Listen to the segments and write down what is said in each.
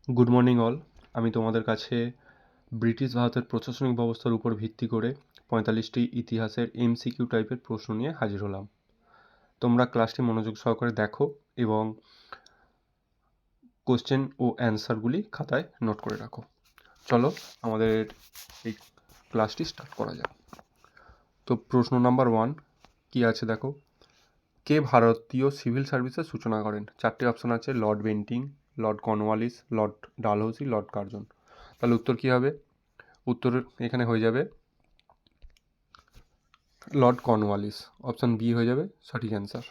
Good morning all. আমি তোমাদের কাছে ব্রিটিশ ভারতের প্রশাসনিক ব্যবস্থার উপর ভিত্তি করে 45টি ইতিহাসের এমসিকিউ টাইপের প্রশ্ন নিয়ে হাজির হলাম। তোমরা ক্লাসটি মনোযোগ সহকারে দেখো এবং কোশ্চেন ও অ্যান্সারগুলি খাতায় নোট করে রাখো। চলো আমাদের এই ক্লাসটি স্টার্ট করা যাক। তো প্রশ্ন নাম্বার 1 কি আছে দেখো। কে ভারতীয় সিভিল সার্ভিসের সূচনা করেন? 4টি অপশন আছে: Lord Bentinck, Lord Cornwallis, Lord Dalhousie, Lord Curzon. তাহলে উত্তর কী হবে? উত্তর এখানে হয়ে যাবে লর্ড কর্নওয়ালিস। অপশান বি হয়ে যাবে সঠিক অ্যান্সার।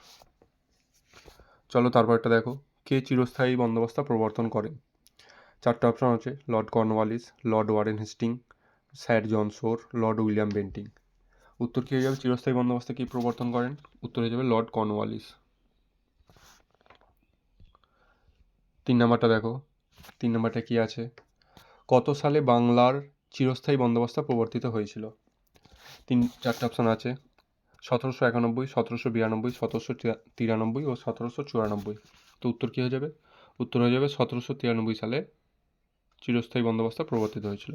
চলো তারপরটা দেখো। কে চিরস্থায়ী বন্দোবস্ত প্রবর্তন করেন? 4টে অপশান আছে: Lord Cornwallis, Lord Warren Hastings, Sir John Shore, Lord William Bentinck. উত্তর কী হয়ে যাবে? চিরস্থায়ী বন্দোবস্ত কে প্রবর্তন করেন? উত্তর হয়ে যাবে লর্ড কর্নওয়ালিস। 3 নম্বরটা দেখো। 3 নম্বরটা কী আছে? কত সালে বাংলার চিরস্থায়ী বন্দোবস্ত প্রবর্তিত হয়েছিল? 4টে অপশান আছে: 1791, 1792, 1793 ও 1794। তো উত্তর কী হয়ে যাবে? উত্তর হয়ে যাবে 1793 সালে চিরস্থায়ী বন্দোবস্ত প্রবর্তিত হয়েছিল।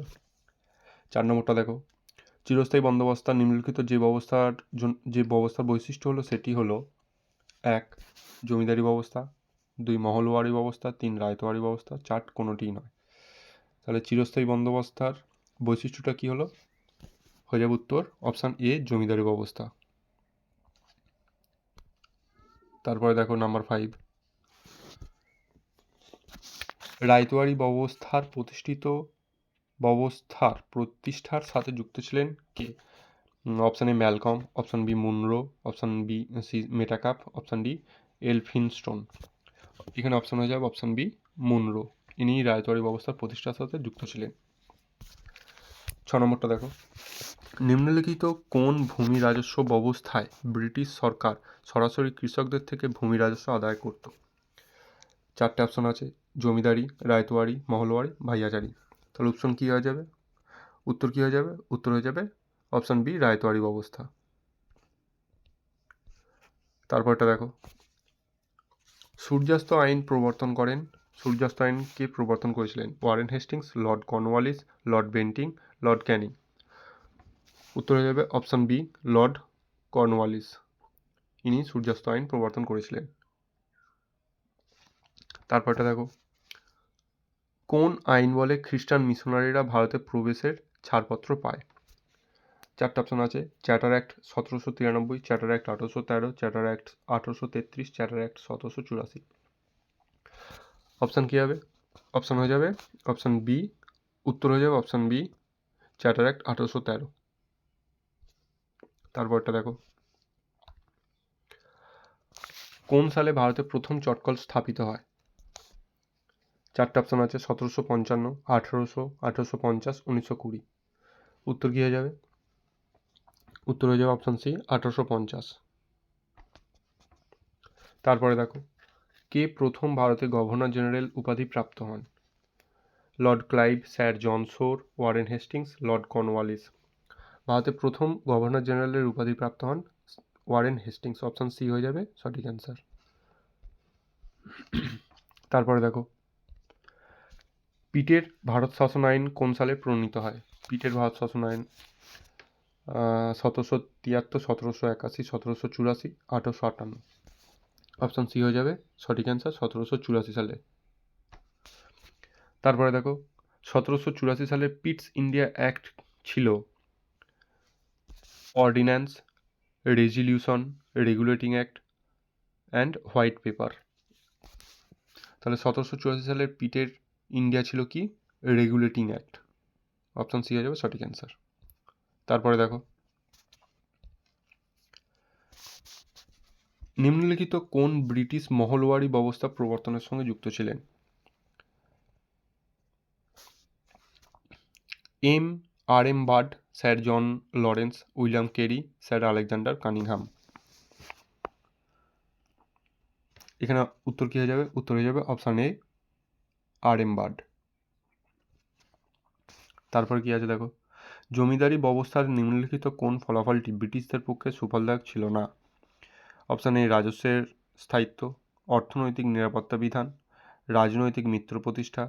4 নম্বরটা দেখো। চিরস্থায়ী বন্দোবস্ত নিম্নলিখিত যে ব্যবস্থার বৈশিষ্ট্য হলো সেটি হলো: 1 জমিদারি ব্যবস্থা, 2 মহলওয়ারি ব্যবস্থা, 3 রায়তওয়ারি ব্যবস্থা, 4 কোনোটিই নয়। তাহলে চিরস্থায়ী বন্দোবস্তার বৈশিষ্ট্যটা কী হলো? হয়ে যাবে উত্তর অপশান এ জমিদারি ব্যবস্থা। তারপরে দেখো নাম্বার 5, রায়তওয়ারি প্রতিষ্ঠার সাথে যুক্ত ছিলেন কে? Option A Malcolm, option B Munro, option B C Metcalfe, option D Elphinstone. এখানে অপশান হয়ে যাবে অপশান বি মুনরো। ইনি রায়তওয়ারি ব্যবস্থার প্রতিষ্ঠার সাথে যুক্ত ছিলেন। 6 নম্বরটা দেখো। নিম্নলিখিত কোন ভূমি রাজস্ব ব্যবস্থায় ব্রিটিশ সরকার সরাসরি কৃষকদের থেকে ভূমি রাজস্ব আদায় করত? 4টে অপশান আছে: জমিদারি, রায়তওয়ারি, মহলওয়ারি, ভাইয়াজারি। তাহলে অপশন কী হয়ে যাবে? উত্তর কী হয়ে যাবে? উত্তর হয়ে যাবে অপশান বি রায়তওয়ারি ব্যবস্থা। তারপরটা দেখো। সূর্যাস্ত আইন প্রবর্তন করেন। সূর্যাস্ত আইন কে প্রবর্তন করেছিলেন? Warren Hastings, Lord Cornwallis, Lord Bentinck, Lord Canning. উত্তর হয়ে যাবে অপশান বি লর্ড কর্নওয়ালিস। ইনি সূর্যাস্ত আইন প্রবর্তন করেছিলেন। তারপরটা দেখো। কোন আইন বলে খ্রিস্টান মিশনারিরা ভারতে প্রবেশের ছাড়পত্র পায়? 4টে অপশান আছে: Charter Act 1793, Charter Act 1813, Charter Act 1833, Charter Act 1784। Option কী হবে? অপশান হয়ে যাবে অপশান বি। উত্তর হয়ে যাবে অপশান বি চ্যাটার অ্যাক্ট 1813। তারপরটা দেখো। কোন সালে ভারতে প্রথম চটকল স্থাপিত হয়? 4টে অপশান আছে: 1755, 1800, 1850, 1920। উত্তর কী হয়ে যাবে? উত্তর হয়ে যাবে অপশান সি 1850। তারপরে দেখো। কে প্রথম ভারতে গভর্নর জেনারেল উপাধি প্রাপ্ত হন? লর্ড ক্লাইভ, স্যার জন শোর, ওয়ারেন হেস্টিংস, লর্ড কর্নওয়ালিস। ভারতে প্রথম গভর্নর জেনারেলের উপাধি প্রাপ্ত হন ওয়ারেন হেস্টিংস। অপশান সি হয়ে যাবে সঠিক অ্যান্সার। তারপরে দেখো। পিটের ভারত শাসন আইন কোন সালে প্রণীত হয়? পিটের ভারত শাসন আইন 1773, 1781, 1784, 1858। অপশান সি হয়ে যাবে সঠিক অ্যান্সার 1784 সালে। তারপরে দেখো। 1784 সালে পিটস ইন্ডিয়া অ্যাক্ট ছিল ordinance, resolution, regulating act and white paper. তাহলে 1784 সালের পিটের ইন্ডিয়া ছিল কি? Regulating act. অপশান সি হয়ে যাবে সঠিক অ্যান্সার। তারপরে দেখো। নিম্নলিখিত কোন ব্রিটিশ মহলওয়ারি ব্যবস্থা প্রবর্তনের সঙ্গে যুক্ত ছিলেন? R M Bird, sir John Lawrence, William Carey, sir Alexander Cunningham. এখানে উত্তর কী হয়ে যাবে? উত্তর হয়ে যাবে অপশান এ আর.এম. বার্ড। তারপর কি আছে দেখো। জমিদারি ব্যবস্থার নিম্নলিখিত কোন ফলাফলটি ব্রিটিশদের পক্ষে সুফলদায়ক ছিল না? অপশান এ রাজস্বের স্থায়িত্ব, অর্থনৈতিক নিরাপত্তা বিধান, রাজনৈতিক মিত্র প্রতিষ্ঠা,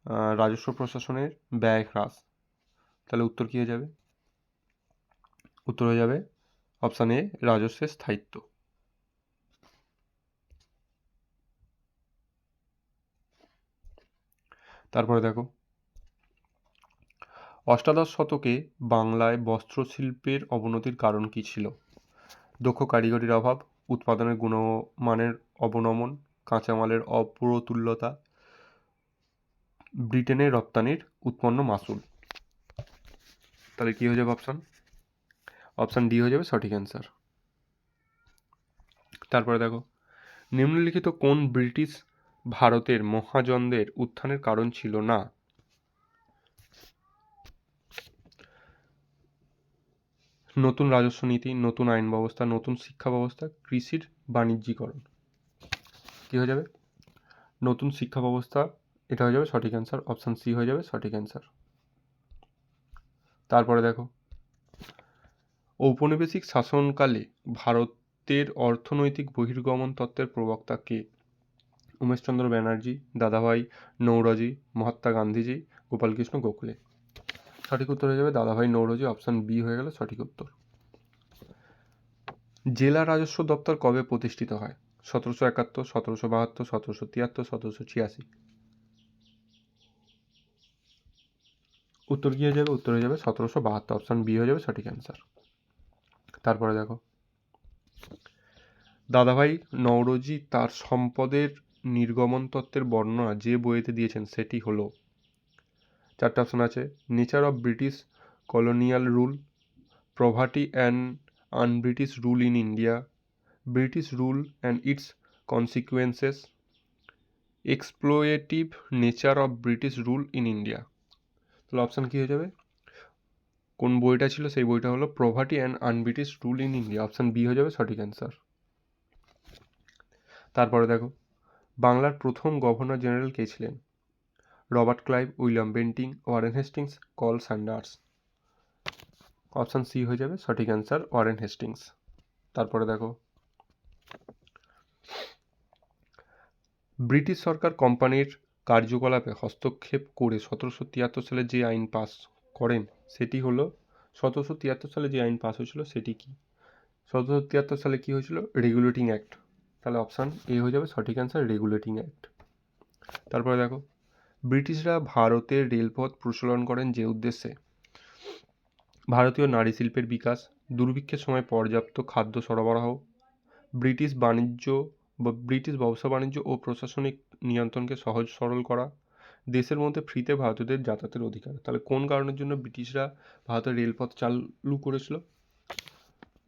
রাজস্ব প্রশাসনের ব্যয় হ্রাস। তাহলে উত্তর কী হয়ে যাবে? উত্তর হয়ে যাবে অপশান এ, রাজস্বের স্থায়িত্ব। তারপরে দেখো, অষ্টাদশ শতকে বাংলায় বস্ত্রশিল্পের অবনতির কারণ কী ছিল? দক্ষ কারিগরির অভাব, উৎপাদনের গুণমানের অবনমন, কাঁচামালের অপ্রতুল্যতা, ব্রিটেনের রপ্তানির উৎপন্ন মাসুল। তাহলে কী হয়ে যাবে অপশান? অপশান ডি হয়ে যাবে সঠিক অ্যান্সার। তারপরে দেখো, নিম্নলিখিত কোন ব্রিটিশ ভারতের মহাজনদের উত্থানের কারণ ছিল না? নতুন রাজস্ব নীতি, নতুন আইন ব্যবস্থা, নতুন শিক্ষা ব্যবস্থা, কৃষির বাণিজ্যিকরণ। কী হয়ে যাবে? নতুন শিক্ষা ব্যবস্থা, এটা হয়ে যাবে সঠিক অ্যান্সার। অপশান সি হয়ে যাবে সঠিক অ্যান্সার। তারপরে দেখো, ঔপনিবেশিক শাসনকালে ভারতের অর্থনৈতিক বহির্গমন তত্ত্বের প্রবক্তা কে? উমেশচন্দ্র ব্যানার্জি, দাদাভাই নৌরোজি, মহাত্মা গান্ধীজি, গোপালকৃষ্ণ গোখলে। সঠিক উত্তর হয়ে যাবে দাদাভাই নৌরোজি। অপশান বি হয়ে গেল সঠিক উত্তর। জেলা রাজস্ব দপ্তর কবে প্রতিষ্ঠিত হয়? 1771, 1772, 1773, 1786। উত্তর কী হয়ে যাবে? উত্তর হয়ে যাবে 1772। অপশান বি হয়ে যাবে সঠিক অ্যান্সার। তারপরে দেখো, দাদাভাই নওরোজি তার সম্পদের নির্গমন তত্ত্বের বর্ণনা যে বইতে দিয়েছেন সেটি হলো, চারটে অপশান আছে, nature of British colonial rule, poverty and unBritish rule in India, British rule and its consequences, exploitative nature of British rule in India. তাহলে অপশান কী হয়ে যাবে? কোন বইটা ছিল সেই বইটা হলো poverty and unBritish rule in India. Option B হয়ে যাবে সঠিক অ্যান্সার। তারপরে দেখো, বাংলার প্রথম গভর্নর জেনারেল কে ছিলেন? Robert Clive, William Bentinck, Warren Hastings, কল স্যান্ডার্স। অপশান সি হয়ে যাবে সঠিক অ্যান্সার, ওয়ারেন হেস্টিংস। তারপরে দেখো, ব্রিটিশ সরকার কোম্পানির কার্যকলাপে হস্তক্ষেপ করে 1773 সালে যে আইন পাস করেন সেটি হলো, 1773 সালে যে আইন পাস হয়েছিল সেটি কি? 1773 সালে কি হয়েছিল? Regulating act. তাহলে অপশান এ হয়ে যাবে সঠিক অ্যান্সার, রেগুলেটিং অ্যাক্ট। তারপরে দেখো, ব্রিটিশরা ভারতের রেলপথ প্রচলন করেন যে উদ্দেশ্যে? ভারতীয় নারী শিল্পের বিকাশ, দুর্ভিক্ষের সময় পর্যাপ্ত খাদ্য সরবরাহ, ব্রিটিশ ব্যবসা বাণিজ্য ও প্রশাসনিক নিয়ন্ত্রণকে সহজ সরল করা, দেশের মধ্যে ফ্রিতে ভারতীয়দের যাতায়াতের অধিকার। তাহলে কোন কারণের জন্য ব্রিটিশরা ভারতের রেলপথ চালু করেছিল?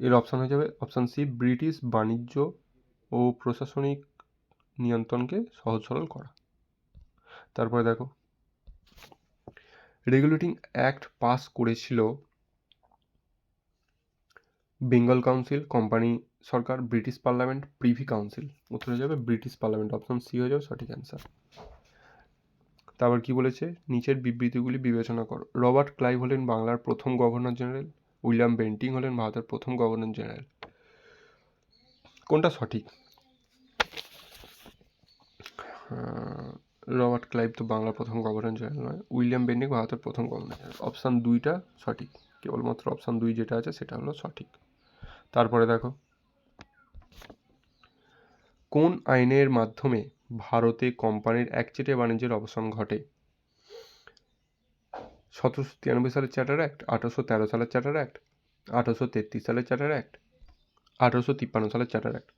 এর অপশান হয়ে যাবে অপশান সি, ব্রিটিশ বাণিজ্য ও প্রশাসনিক নিয়ন্ত্রণকে সহজ সরল করা। তারপরে দেখো, রেগুলেটিং অ্যাক্ট পাস করেছিল বেঙ্গল কাউন্সিল, কোম্পানি সরকার, ব্রিটিশ পার্লামেন্ট, প্রিভি কাউন্সিল। উত্তর হয়ে যাবে ব্রিটিশ পার্লামেন্ট। অপশান সি হয়ে যাবে সঠিক অ্যান্সার। তারপর কি বলেছে? নিচের বিবৃতিগুলি বিবেচনা করো। রবার্ট ক্লাইভ হলেন বাংলার প্রথম গভর্নর জেনারেল, উইলিয়াম বেন্টিং হলেন ভারতের প্রথম গভর্নর জেনারেল। কোনটা সঠিক? রবার্ট ক্লাইভ তো বাংলার প্রথম গভর্নর জেনারেল নয়, উইলিয়াম বেন্টিং ভারতের প্রথম গভর্নর জেনারেল। অপশান দুইটা সঠিক, কেবলমাত্র অপশান দুই যেটা আছে সেটা হলো সঠিক। তারপরে দেখো, কোন আইনের মাধ্যমে ভারতে কোম্পানির একচেটিয়া বাণিজ্যের অবসান ঘটে? 1793 সালের চার্টার অ্যাক্ট, 1813 সালের চার্টার অ্যাক্ট, 1833 সালের চার্টার অ্যাক্ট, 1853 সালের চার্টার অ্যাক্ট।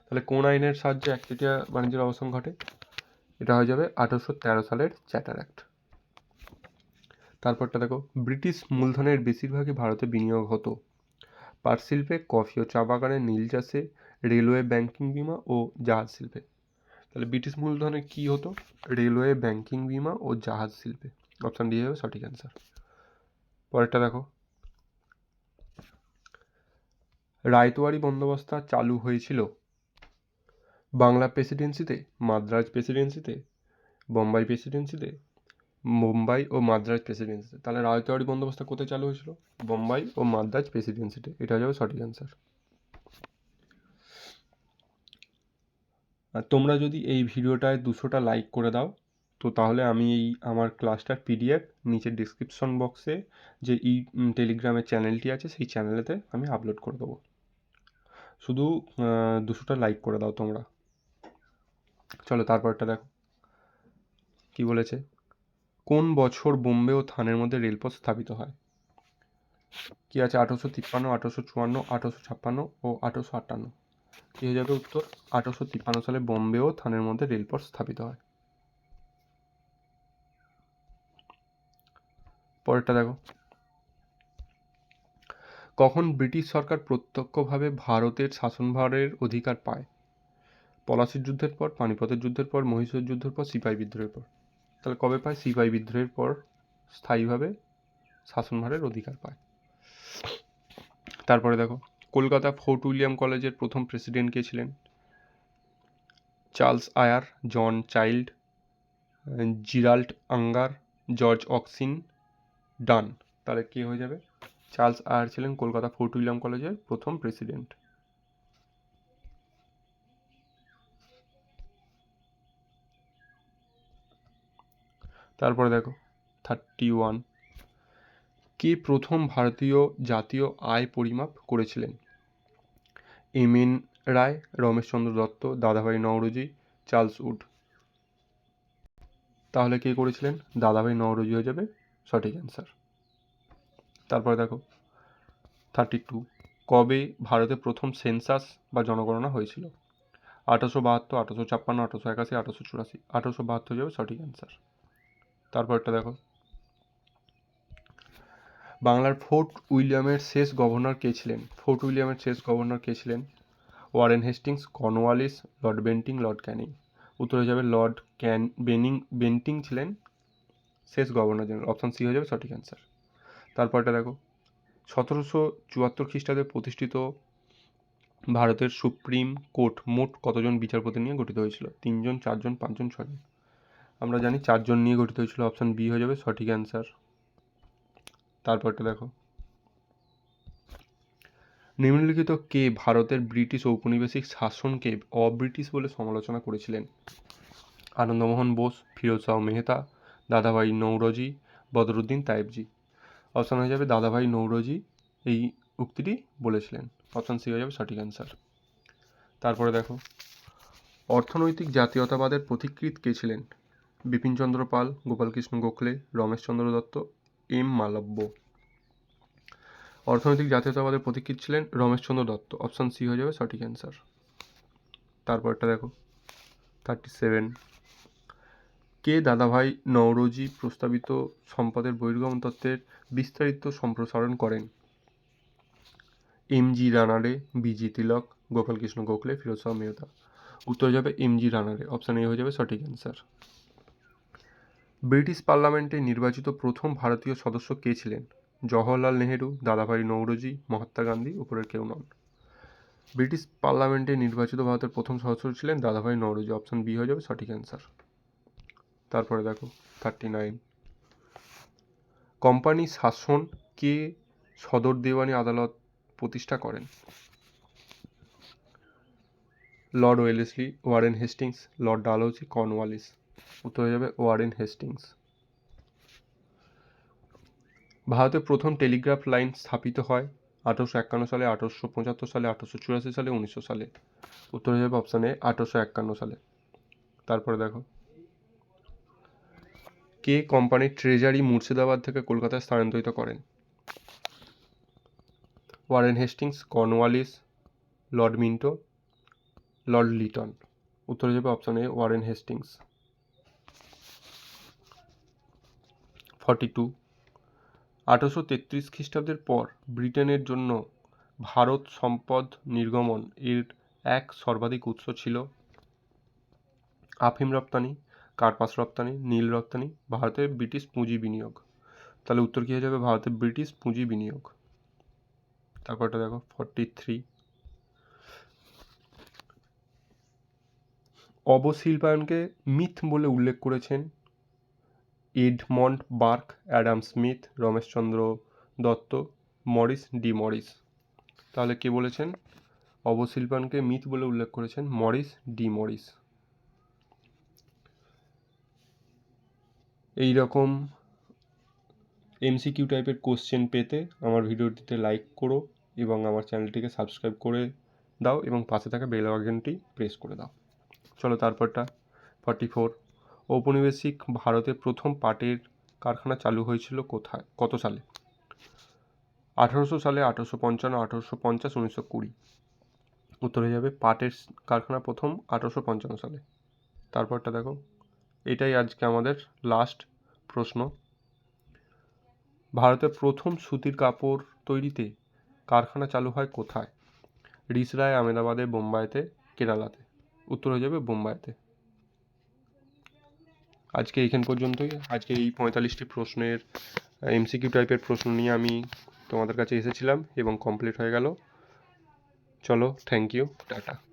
তাহলে কোন আইনের সাহায্যে একচেটিয়া বাণিজ্যের অবসান ঘটে? এটা হয়ে যাবে 1813 সালের চার্টার অ্যাক্ট। তারপরটা দেখো, ব্রিটিশ মূলধনের বেশিরভাগই ভারতে বিনিয়োগ হতো পাট শিল্পে, কফি ও চা বাগানে, নীল চাষে, রেলওয়ে, ব্যাংকিং, বিমা ও জাহাজ শিল্পে। তাহলে ব্রিটিশ মূলধনে কি হতো? রেলওয়ে, ব্যাংকিং, বিমা ও জাহাজ শিল্পে। অপশান ডি হবে সঠিক অ্যান্সার। পরেরটা দেখো, রায়তওয়ারি বন্দোবস্ত চালু হয়েছিল বাংলা প্রেসিডেন্সিতে, মাদ্রাজ প্রেসিডেন্সিতে, বোম্বাই প্রেসিডেন্সিতে, মুম্বাই ও মাদ্রাজ প্রেসিডেন্সিতে। তাহলে রায়তওয়ারি বন্দোবস্ত কোথায় চালু হয়েছিল? বোম্বাই ও মাদ্রাজ প্রেসিডেন্সিতে। এটা হয়ে যাবে সঠিক অ্যান্সার। আর তোমরা যদি এই ভিডিওটায় 200টা লাইক করে দাও তো তাহলে আমি এই আমার ক্লাসটার পিডিএফ নিচের ডিসক্রিপশন বক্সে যে টেলিগ্রামের চ্যানেলটি আছে সেই চ্যানেলেতে আমি আপলোড করে দেবো। শুধু 200টা লাইক করে দাও তোমরা। চলো তারপরটা দেখো কি বলেছে। কোন বছর বোম্বে ও থানের মধ্যে রেলপথ স্থাপিত হয়? কি আছে 1853, 1854, 1856 ও 1858? কি হয়ে যাবে উত্তর? 1853 সালে বোম্বে ও থানের মধ্যে রেলপথ স্থাপিত হয়। পরেরটা দেখো। কখন ব্রিটিশ সরকার প্রত্যক্ষভাবে ভারতের শাসনভারের অধিকার পায়? পলাশির যুদ্ধের পর, পানিপথের যুদ্ধের পর, মহীশূর যুদ্ধের পর, সিপাহী বিদ্রোহের পর? তাহলে কবে পায়? সিপাহী বিদ্রোহের পর স্থায়ীভাবে শাসনভারের অধিকার পায়। তারপরে দেখো, কলকাতা ফোর্ট উইলিয়াম কলেজের প্রথম প্রেসিডেন্ট কে ছিলেন? চার্লস আয়ার, জন চাইল্ড, জিরাল্ড আঙ্গার, জর্জ অক্সিন ডান। তাহলে কে হয়ে যাবে? চার্লস আয়ার ছিলেন কলকাতা ফোর্ট উইলিয়াম কলেজের প্রথম প্রেসিডেন্ট। তারপরে দেখো 31, কে প্রথম ভারতীয় জাতীয় আয় পরিমাপ করেছিলেন? এম.এন রায়, রমেশচন্দ্র দত্ত, দাদাভাই নওরোজি, চার্লস উড? তাহলে কে করেছিলেন? দাদাভাই নওরোজি হয়ে যাবে সঠিক অ্যান্সার। তারপরে দেখো 32, কবে ভারতে প্রথম সেন্সাস বা জনগণনা হয়েছিল? 1872, 1856, 1881, 1884? 1872 হয়ে যাবে সঠিক অ্যান্সার। তারপরটা দেখো, বাংলার ফোর্ট উইলিয়ামের শেষ গভর্নর কে ছিলেন? ফোর্ট উইলিয়ামের শেষ গভর্নর কে ছিলেন? Warren Hastings, Cornwallis, Lord Bentinck, Lord Canning? উত্তর হয়ে যাবে লর্ড বেন্টিং ছিলেন শেষ গভর্নর জেনারেল। অপশান সি হয়ে যাবে সঠিক অ্যান্সার। তারপরটা দেখো, 1774 খ্রিস্টাব্দে প্রতিষ্ঠিত ভারতের সুপ্রিম কোর্ট মোট কতজন বিচারপতি নিয়ে গঠিত হয়েছিল? 3 জন, 4 জন, 5 জন, 6 জন? আমরা জানি 4 জন নিয়ে গঠিত হয়েছিল। অপশান বি হয়ে যাবে সঠিক অ্যান্সার। তারপরটা দেখো, নিম্নলিখিত কে ভারতের ব্রিটিশ ঔপনিবেশিক শাসনকে অব্রিটিশ বলে সমালোচনা করেছিলেন? আনন্দমোহন বোস, ফিরোজ শাহ মেহতা, দাদাভাই নৌরোজি, বদরুদ্দিন তায়েবজি? অপশান হয়ে যাবে দাদাভাই নৌরোজি এই উক্তিটি বলেছিলেন। অপশান সি হয়ে যাবে সঠিক অ্যান্সার। তারপরে দেখো, অর্থনৈতিক জাতীয়তাবাদের পথিকৃৎ কে ছিলেন? বিপিনচন্দ্র পাল, গোপালকৃষ্ণ গোখলে, রমেশচন্দ্র দত্ত, এম মালব্য? অর্থনৈতিক জাতীয়তাবাদের পথিকৃৎ ছিলেন রমেশচন্দ্র দত্ত। অপশান সি হয়ে যাবে সঠিক অ্যান্সার। তারপরটা দেখো 37, কে দাদাভাই নওরোজি প্রস্তাবিত সম্পদের বহির্গমন তত্ত্বের বিস্তারিত সম্প্রসারণ করেন? এম.জি. রানাডে, বি.জি. তিলক, গোপালকৃষ্ণ গোখলে, ফিরোজ শাহ মেহতা? উত্তর যাবে এম.জি. রানাডে। অপশান এ হয়ে যাবে সঠিক অ্যান্সার। ব্রিটিশ পার্লামেন্টে নির্বাচিত প্রথম ভারতীয় সদস্য কে ছিলেন? জওহরলাল নেহেরু, দাদাভাই নওরোজি, মহাত্মা গান্ধী? উপরের কেউ নন। ব্রিটিশ পার্লামেন্টে নির্বাচিত ভারতের প্রথম সদস্য ছিলেন দাদাভাই নওরোজি। অপশান বি হয়ে যাবে সঠিক অ্যান্সার। তারপরে দেখো 39, কোম্পানি শাসন কে সদর দেওয়ানি আদালত প্রতিষ্ঠা করেন? Lord Wellesley, Warren Hastings, Lord Dalhousie, Cornwallis? উত্তর হয়ে যাবে ওয়ারেন হেস্টিংস। ভারতে প্রথম টেলিগ্রাফ লাইন স্থাপিত হয় 1851 সালে, 1875 সালে, 1884 সালে, 1900 সালে? উত্তর হয়ে যাবে অপশান এ 1851 সালে। তারপরে দেখো, কে কোম্পানির ট্রেজারি মুর্শিদাবাদ থেকে কলকাতায় স্থানান্তরিত করেন? Warren Hastings, Cornwallis, Lord Minto, Lord Liton? উত্তর হয়ে যাবে অপশান এ ওয়ারেন হেস্টিংস। 42, 1833 খ্রিস্টাব্দের পর ব্রিটেনের জন্য ভারত সম্পদ নির্গমন এর এক সর্বাধিক উৎস ছিল? আফিম রপ্তানি, কার্পাস রপ্তানি, নীল রপ্তানি, ভারতে ব্রিটিশ পুঁজি বিনিয়োগ? তাহলে উত্তর কী হয়ে যাবে? ভারতে ব্রিটিশ পুঁজি বিনিয়োগ। তারপরটা দেখো 43, অবশিল্পায়নকে মিথ বলে উল্লেখ করেছেন Edmund Burke, Adam Smith, Romeshchandra Dutt, Morris D Morris? তাহলে কে বলেছেন অবশিল্পায়নকে মিথ বলে উল্লেখ করেছেন? Morris D Morris. এই রকম এমসিকিউ টাইপের কোশ্চেন পেতে আমার ভিডিওটিতে লাইক করো এবং আমার চ্যানেলটিকে সাবস্ক্রাইব করে দাও এবং পাশে থাকা বেল আইকনটি প্রেস করে দাও। চলো তারপরটা 44। ঔপনিবেশিক ভারতে প্রথম পাটের কারখানা চালু হয়েছিল কোথায়, কত সালে? 1800 সালে, 1855, 1850, 1920। উত্তর হয়ে যাবে পাটের কারখানা প্রথম 1855 সালে। তারপরটা দেখো, এটাই আজকে আমাদের লাস্ট প্রশ্ন। ভারতের প্রথম সুতির কাপড় তৈরিতে কারখানা চালু হয় কোথায়? রিসরায়, আহমেদাবাদে, বোম্বাইতে, কেরালাতে। উত্তর হয়ে যাবে বোম্বাইতে। আজকে এইখান পর্যন্তই। আজকে এই 45টি প্রশ্নের এমসিকিউ টাইপের প্রশ্ন নিয়ে আমি তোমাদের কাছে এসেছিলাম এবং কমপ্লিট হয়ে গেল। চলো, থ্যাংক ইউ, টাটা।